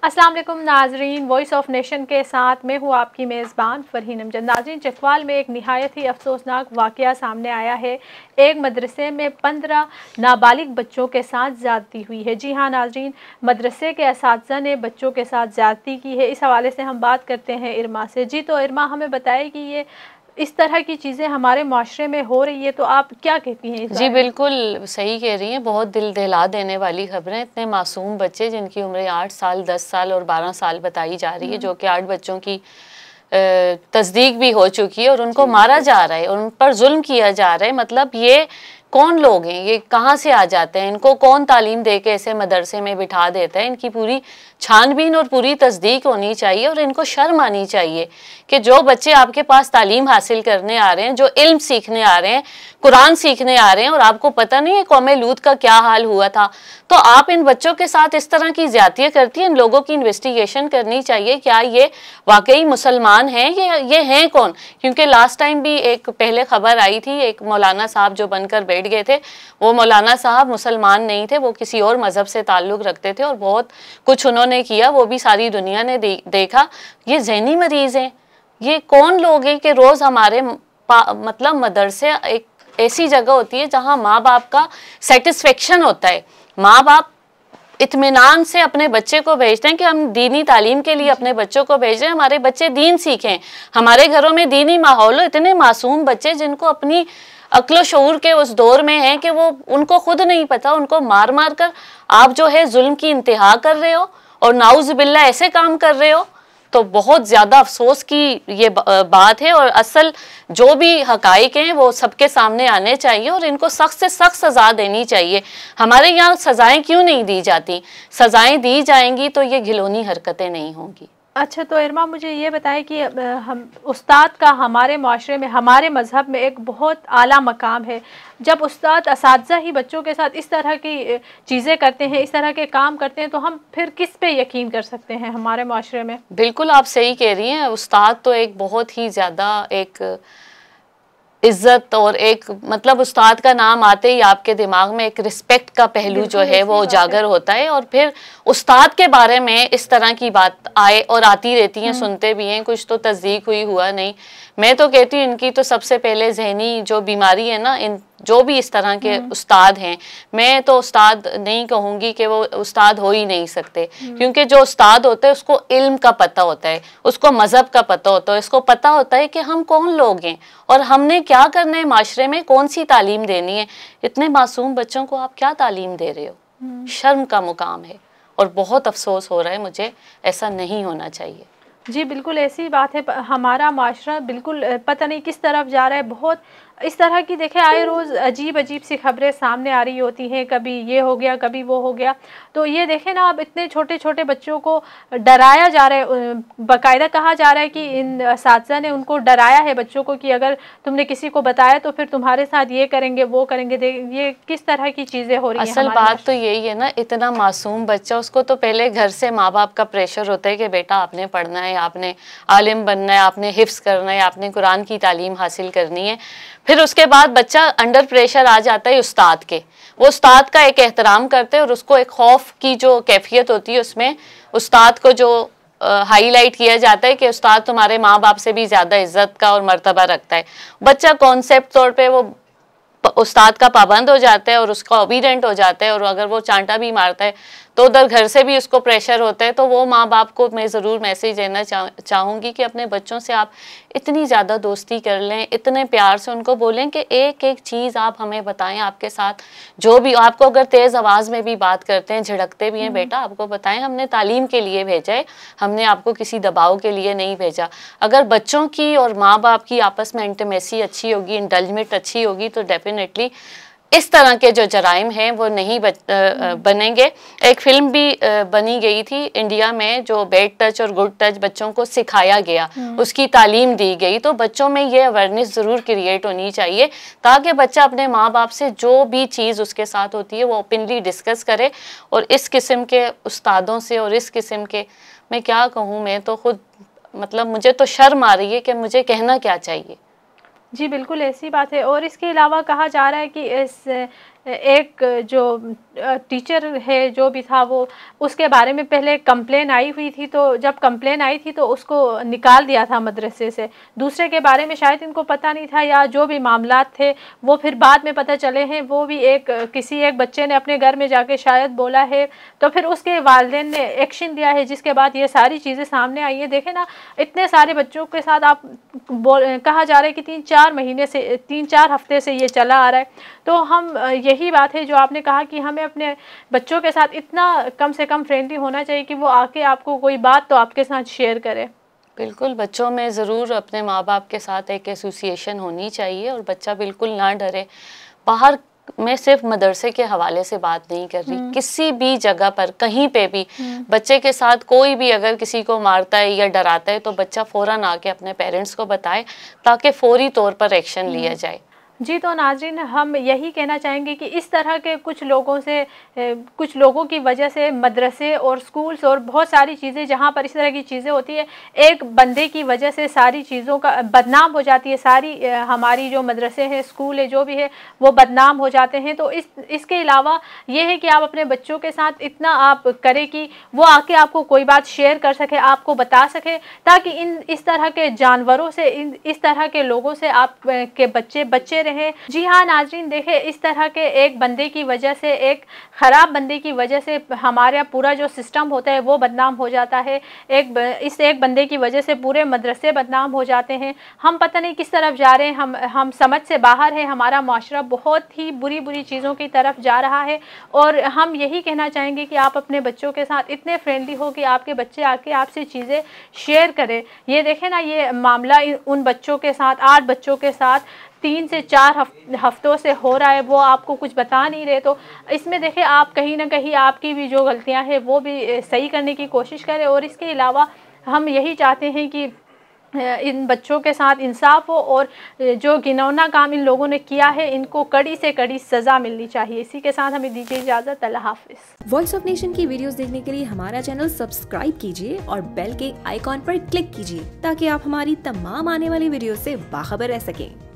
अस्सलाम वालेकुम नाजरीन, वॉइस ऑफ नेशन के साथ मैं हूँ आपकी मेज़बान फ़रहीन अमजद। नाजरीन, चकवाल में एक निहायत ही अफसोसनाक वाक़या सामने आया है। एक मदरसे में 15 नाबालिग बच्चों के साथ ज़्यादती हुई है। जी हाँ नाजरीन, मदरसे के असातिज़ा ने बच्चों के साथ ज़्यादती की है। इस हवाले से हम बात करते हैं इरमा से। जी तो इरमा, हमें बताएं कि ये इस तरह की चीज़ें हमारे माशरे में हो रही है, तो आप क्या कहती हैं इस जी बारे में? बिल्कुल सही कह रही हैं। बहुत दिल दहला देने वाली खबरें। इतने मासूम बच्चे जिनकी उम्र 8 साल, 10 साल और 12 साल बताई जा रही है, जो कि 8 बच्चों की तस्दीक भी हो चुकी है और उनको मारा जा रहा है और उन पर जुल्म किया जा रहा है। मतलब ये कौन लोग हैं, ये कहाँ से आ जाते हैं, इनको कौन तालीम दे के ऐसे मदरसे में बिठा देता है? इनकी पूरी छानबीन और पूरी तस्दीक होनी चाहिए और इनको शर्म आनी चाहिए कि जो बच्चे आपके पास तालीम हासिल करने आ रहे हैं, जो इल्म सीखने आ रहे हैं, कुरान सीखने आ रहे हैं, और आपको पता नहीं है कौमे लूत का क्या हाल हुआ था, तो आप इन बच्चों के साथ इस तरह की ज्यादतियां करती हैं। इन लोगों की इन्वेस्टिगेशन करनी चाहिए, क्या ये वाकई मुसलमान हैं, ये हैं कौन? क्योंकि लास्ट टाइम भी एक पहले खबर आई थी, एक मौलाना साहब जो बनकर बैठ गए थे, वो मौलाना साहब मुसलमान नहीं थे, वो किसी और मजहब से ताल्लुक रखते थे और बहुत कुछ उन्होंने किया, वो भी सारी दुनिया ने देखा। ये जहनी मरीज हैं। ये कौन लोग हैं कि रोज हमारे मतलब मदरसे एक ऐसी जगह होती है जहां माँ बाप का सेटिस्फेक्शन होता है। माँ बाप इत्मीनान से अपने बच्चे को भेजते हैं कि हम दीनी तालीम के लिए अपने बच्चों को भेज रहे हैं, हमारे बच्चे दीन सीखें, हमारे घरों में दीनी माहौल हो। इतने मासूम बच्चे जिनको अपनी अक्ल शऊर के उस दौर में है कि वो उनको खुद नहीं पता, उनको मार मार कर आप जो है जुल्म की इंतहा कर रहे हो और नाउज़ बिल्ला ऐसे काम कर रहे हो। तो बहुत ज़्यादा अफसोस की ये बात है और असल जो भी हकाइक हैं वो सबके सामने आने चाहिए और इनको सख्त से सख्त सज़ा देनी चाहिए। हमारे यहाँ सज़ाएं क्यों नहीं दी जाती? सज़ाएं दी जाएंगी तो ये घिनौनी हरकतें नहीं होंगी। अच्छा तो इरमा, मुझे ये बताएं कि हम उस्ताद का हमारे माशरे में, हमारे मज़हब में एक बहुत आला मकाम है। जब उस्ताद असातिज़ा ही बच्चों के साथ इस तरह की चीज़ें करते हैं, इस तरह के काम करते हैं, तो हम फिर किस पे यकीन कर सकते हैं हमारे माशरे में? बिल्कुल आप सही कह रही हैं। उस्ताद तो एक बहुत ही ज़्यादा एक इज्जत और एक मतलब उस्ताद का नाम आते ही आपके दिमाग में एक रिस्पेक्ट का पहलू जो है वो उजागर होता है। और फिर उस्ताद के बारे में इस तरह की बात आए और आती रहती हैं, सुनते भी हैं, कुछ तो तस्दीक हुई हुआ नहीं। मैं तो कहती हूँ इनकी तो सबसे पहले जहनी जो बीमारी है ना, इन जो भी इस तरह के उस्ताद हैं, मैं तो उस्ताद नहीं कहूँगी कि वो उस्ताद हो ही नहीं सकते, क्योंकि जो उस्ताद होता है उसको इल्म का पता होता है, उसको मज़हब का पता होता है, उसको पता होता है कि हम कौन लोग हैं और हमने क्या करना है, माशरे में कौन सी तालीम देनी है। इतने मासूम बच्चों को आप क्या तालीम दे रहे हो? शर्म का मुकाम है और बहुत अफसोस हो रहा है मुझे, ऐसा नहीं होना चाहिए। जी बिल्कुल ऐसी बात है। हमारा माशरा बिल्कुल पता नहीं किस तरफ जा रहा है। बहुत इस तरह की देखें, आए रोज़ अजीब अजीब सी खबरें सामने आ रही होती हैं, कभी ये हो गया, कभी वो हो गया। तो ये देखें ना, अब इतने छोटे छोटे बच्चों को डराया जा रहा है, बाकायदा कहा जा रहा है कि इन असातिज़ा ने उनको डराया है बच्चों को कि अगर तुमने किसी को बताया तो फिर तुम्हारे साथ ये करेंगे, वो करेंगे। ये किस तरह की चीज़ें हो रही हैं? असल बात तो यही है ना, इतना मासूम बच्चा, उसको तो पहले घर से माँ बाप का प्रेशर होता है कि बेटा आपने पढ़ना है, आपने आलिम बनना है, आपने हिफ्स करना है, आपने कुरान की तालीम हासिल करनी है। फिर उसके बाद बच्चा अंडर प्रेशर आ जाता है उस्ताद के, वो उस्ताद का एक एहतराम करते हैं और उसको एक खौफ की जो कैफियत होती है उसमें उस्ताद को जो हाईलाइट किया जाता है कि उस्ताद तुम्हारे माँ बाप से भी ज़्यादा इज्जत का और मर्तबा रखता है। बच्चा कॉन्सेप्ट तौर पे वो उस्ताद का पाबंद हो जाता है और उसका ओबीडेंट हो जाता है, और अगर वो चांटा भी मारता है तो उधर घर से भी उसको प्रेशर होता है। तो वो माँ बाप को मैं ज़रूर मैसेज देना चाहूँगी कि अपने बच्चों से आप इतनी ज़्यादा दोस्ती कर लें, इतने प्यार से उनको बोलें कि एक एक चीज़ आप हमें बताएं, आपके साथ जो भी आपको अगर तेज़ आवाज़ में भी बात करते हैं, झिड़कते भी हैं, बेटा आपको बताएं हमने तालीम के लिए भेजा है, हमने आपको किसी दबाव के लिए नहीं भेजा। अगर बच्चों की और माँ बाप की आपस में इंटीमेसी अच्छी होगी, इंडल्जमेंट अच्छी होगी, तो डेफिनेटली इस तरह के जो जराइम हैं वो नहीं बनेंगे। एक फिल्म भी बनी गई थी इंडिया में, जो बैड टच और गुड टच बच्चों को सिखाया गया, उसकी तालीम दी गई। तो बच्चों में ये अवेयरनेस ज़रूर क्रिएट होनी चाहिए ताकि बच्चा अपने माँ बाप से जो भी चीज़ उसके साथ होती है वो ओपनली डिस्कस करे। और इस किस्म के उस्तादों से और इस किस्म के, मैं क्या कहूँ, मैं तो खुद मतलब मुझे तो शर्म आ रही है कि मुझे कहना क्या चाहिए। जी बिल्कुल ऐसी बात है। और इसके अलावा कहा जा रहा है कि एक जो टीचर है जो भी था वो, उसके बारे में पहले कंप्लेन आई हुई थी, तो जब कंप्लेन आई थी तो उसको निकाल दिया था मदरसे से। दूसरे के बारे में शायद इनको पता नहीं था, या जो भी मामलात थे वो फिर बाद में पता चले हैं। वो भी किसी एक बच्चे ने अपने घर में जाके शायद बोला है, तो फिर उसके वालिदैन ने एक्शन लिया है, जिसके बाद ये सारी चीज़ें सामने आई है। देखें ना, इतने सारे बच्चों के साथ आप कहा जा रहा है कि 3-4 महीने से 3-4 हफ्ते से ये चला आ रहा है। तो हम यही बात है जो आपने कहा कि हमें अपने बच्चों के साथ इतना कम से कम फ्रेंडली होना चाहिए कि वो आके आपको कोई बात तो आपके साथ शेयर करे। बिल्कुल, बच्चों में ज़रूर अपने माँ बाप के साथ एक एसोसिएशन होनी चाहिए, और बच्चा बिल्कुल ना डरे। बाहर मैं सिर्फ मदरसे के हवाले से बात नहीं कर रही, किसी भी जगह पर कहीं पे भी बच्चे के साथ कोई भी अगर किसी को मारता है या डराता है तो बच्चा फ़ौरन आके अपने पेरेंट्स को बताए, ताकि फौरी तौर पर एक्शन लिया जाए। जी, तो नाज़रीन, हम यही कहना चाहेंगे कि इस तरह के कुछ लोगों की वजह से मदरसे और स्कूल्स और बहुत सारी चीज़ें जहाँ पर इस तरह की चीज़ें होती है, एक बंदे की वजह से सारी चीज़ों का बदनाम हो जाती है। सारी हमारी जो मदरसे हैं, स्कूल है, जो भी है, वो बदनाम हो जाते हैं। तो इसके अलावा ये है कि आप अपने बच्चों के साथ इतना आप करें कि वो आके आपको कोई बात शेयर कर सके, आपको बता सके, ताकि इस तरह के जानवरों से, इस तरह के लोगों से आप के बच्चे रहे। जी हाँ नाज़रीन, देखे, इस तरह के एक बंदे की वजह से, एक ख़राब बंदे की वजह से हमारा पूरा जो सिस्टम होता है वो बदनाम हो जाता है। इस एक बंदे की वजह से पूरे मदरसे बदनाम हो जाते हैं। हम पता नहीं किस तरफ जा रहे हैं, हम समझ से बाहर हैं। हमारा माशरा बहुत ही बुरी चीज़ों की तरफ जा रहा है, और हम यही कहना चाहेंगे कि आप अपने बच्चों के साथ इतने फ्रेंडली हो कि आपके बच्चे आके आपसे चीज़ें शेयर करें। ये देखें ना, ये मामला उन बच्चों के साथ, 8 बच्चों के साथ 3 से 4 हफ्तों से हो रहा है, वो आपको कुछ बता नहीं रहे। तो इसमें देखें, आप कहीं ना कहीं आपकी भी जो गलतियां हैं वो भी सही करने की कोशिश करें। और इसके अलावा हम यही चाहते हैं कि इन बच्चों के साथ इंसाफ हो, और जो घिनौना काम इन लोगों ने किया है इनको कड़ी से कड़ी सज़ा मिलनी चाहिए। इसी के साथ हमें दीजिए इजाज़त। अल्लाह हाफ़िज़। वॉइस ऑफ नेशन की वीडियोस देखने के लिए हमारा चैनल सब्सक्राइब कीजिए और बेल के आइकॉन पर क्लिक कीजिए, ताकि आप हमारी तमाम आने वाली वीडियो से बाखबर रह सकें।